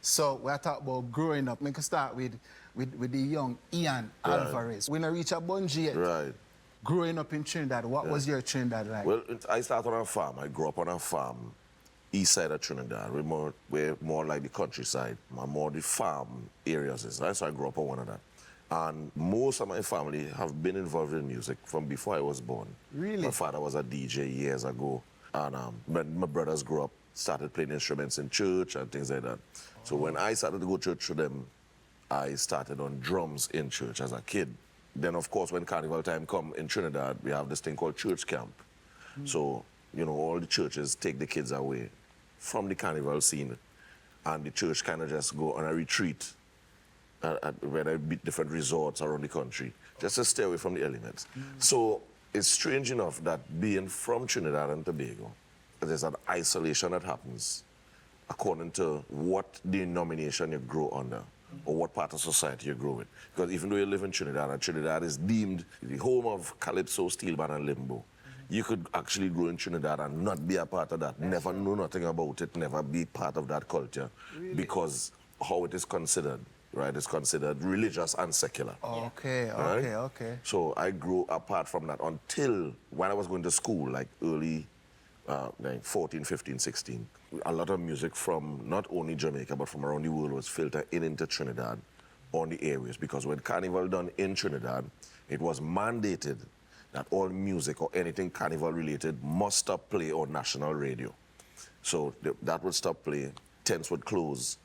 So we're talking about growing up. We can start with the young Ian Alvarez. When I reach a Bunji yet. Right. Growing up in Trinidad, what was your Trinidad like? Well, I started on a farm. I grew up on a farm, east side of Trinidad. We're more like the countryside, more the farm areas. Right? So I grew up on one of that. And most of my family have been involved in music from before I was born. Really? My father was a DJ years ago. And when my brothers grew up, started playing instruments in church and things like that. So when I started to go to church with them, I started on drums in church as a kid. Then, of course, when Carnival time come in Trinidad, we have this thing called church camp. So, you know, all the churches take the kids away from the Carnival scene, and the church kind of just go on a retreat at where there be different resorts around the country, just to stay away from the elements. So it's strange enough that being from Trinidad and Tobago, there's an isolation that happens according to what denomination you grow under, or what part of society you grow with. Because even though you live in Trinidad, and Trinidad is deemed the home of Calypso, Steel Band, and Limbo, you could actually grow in Trinidad and not be a part of that, never know nothing about it, never be part of that culture, because how it is considered, right? It's considered religious and secular. Okay, right? okay. So I grew apart from that until when I was going to school, like early, like 14, 15, 16. A lot of music from not only Jamaica, but from around the world was filtered into Trinidad on the airways, because when Carnival done in Trinidad, it was mandated that all music or anything Carnival related must stop play on national radio. So that would stop play, tents would close,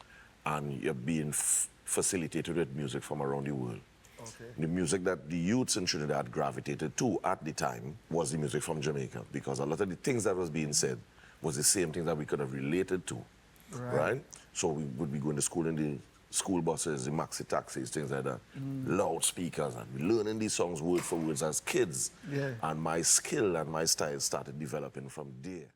and you're being facilitated with music from around the world. Okay. The music that the youths in Trinidad gravitated to at the time was the music from Jamaica, because a lot of the things that was being said was the same thing that we could have related to, right? So we would be going to school in the school buses, the maxi taxis, things like that, loudspeakers, and we learning these songs word for words as kids. Yeah. And my skill and my style started developing from there.